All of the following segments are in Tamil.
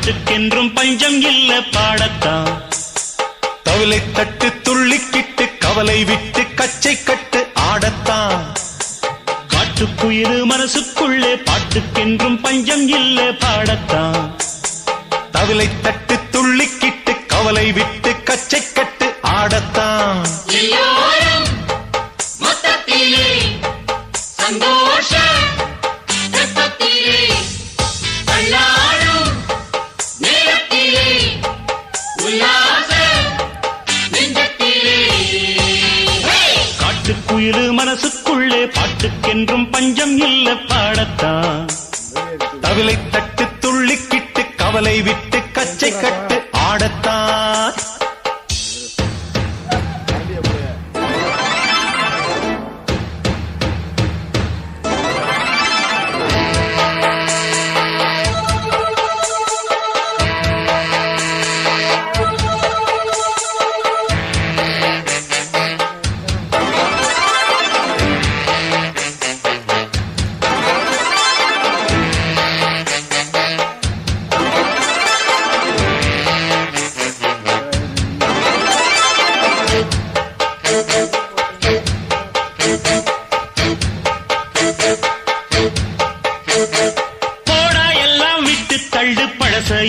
பாட்டுக்கென்றும் பஞ்சம் இல்ல பாடத்தான். தவிலை தட்டு துள்ளிக்கிட்டு கவலை விட்டு கச்சை கட்டு ஆடத்தான். காட்டுக்குயிரு மனசுக்குள்ளே பாட்டுக்கென்றும் பஞ்சம் இல்ல பாடத்தான். தவிலை தட்டு துள்ளிக்கிட்டு கவலை விட்டு கச்சை கட்டு ஆடத்தான். சந்தோஷ காட்டுக்குயிரு மனசுக்குள்ளே பாட்டுக்கென்றும் பஞ்சம் இல்ல பாடத்தான். தவிலை தட்டு துள்ளிக்கிட்டு கவலை விட்டு கச்சை கட்டு ஆடத்தான்.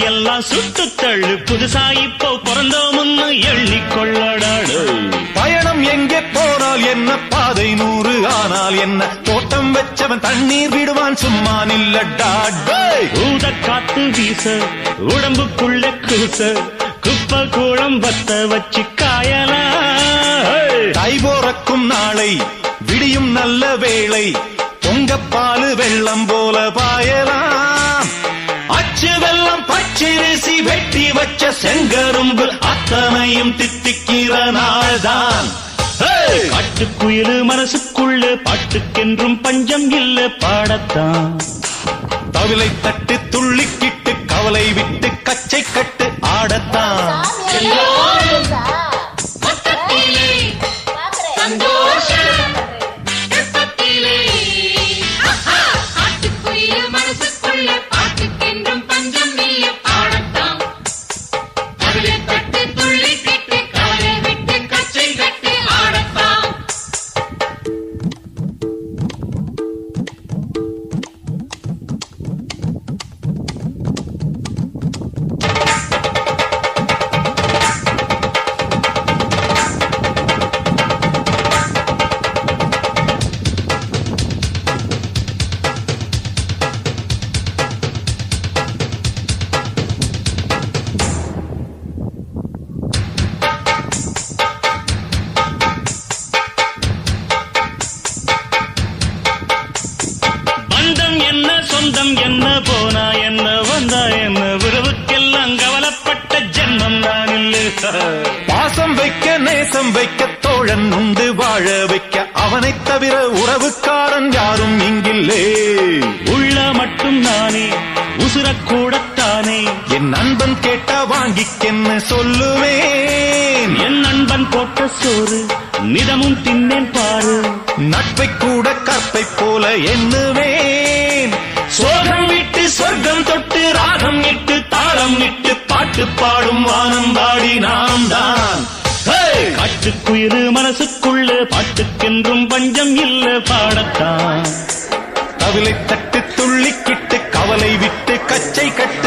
எல்லாம் சுட்டு தள்ளு புதுசா இப்போ பிறந்தோம்னு எண்ணிக்கொள்ளடாடு. பயணம் எங்கே போனால் என்ன பாதை 100 ஆனால் என்ன தோட்டம் வச்சவன் தண்ணீர் விடுவான் சும்மா நில்லடா. ஊத காத்து வீச உடம்புக்குள்ள கூச குப்பை கூடம் வத்த வச்சு காயலா. தை போறக்கும் நாளை விடியும் நல்ல வேளை பொங்கப்பாலு வெள்ளம் போல பாயலாம். அச்சு வெள்ளம் பச்சரிசி வெட்டி வச்ச செங்கரும்பு அத்தனையும் தித்திக்கிற நாள்தான். காட்டுக்குயிரு மனசுக்குள்ளே பாட்டுக்கென்றும் பஞ்சம் இல்ல பாடத்தான். தவிலை தட்டு துள்ளிக்கிட்டு கவலை விட்டு கச்சை கட்டு ஆடத்தான். சந்தோஷ சொந்தம் என்ன போனா என்ன வந்தா என்ன உறவுக்கெல்லாம் கவலைப்பட்ட ஜென்மம் நான் இல்லை. பாசம் வைக்க நேசம் வைக்க தோழன் உண்டு வாழ வைக்க அவனை தவிர உறவுக்காரன் யாரும் இங்கில்லே. உள்ள மட்டும் நானே உசுரக்கூடத்தானே என் நண்பன் கேட்டா வாங்கிக்கென்னு சொல்லுவேன். என் நண்பன் போட்ட சோறு நிதமும் தின்னேன் பாரு. நட்பை கூட கற்பை போல எண்ணுவேன். சோகம் விட்டு சொர்க்கம் தொட்டு ராகம் இட்டு தாளம் இட்டு பாட்டு பாடும் வானம் பாடி நாம் தான். காட்டுக்குயிரு மனசுக்குள்ள பாட்டுக்கென்றும் பஞ்சம் இல்ல பாடத்தான். தவிலை தட்டு துள்ளிக்கிட்டு கவலை விட்டு கச்சை கட்டு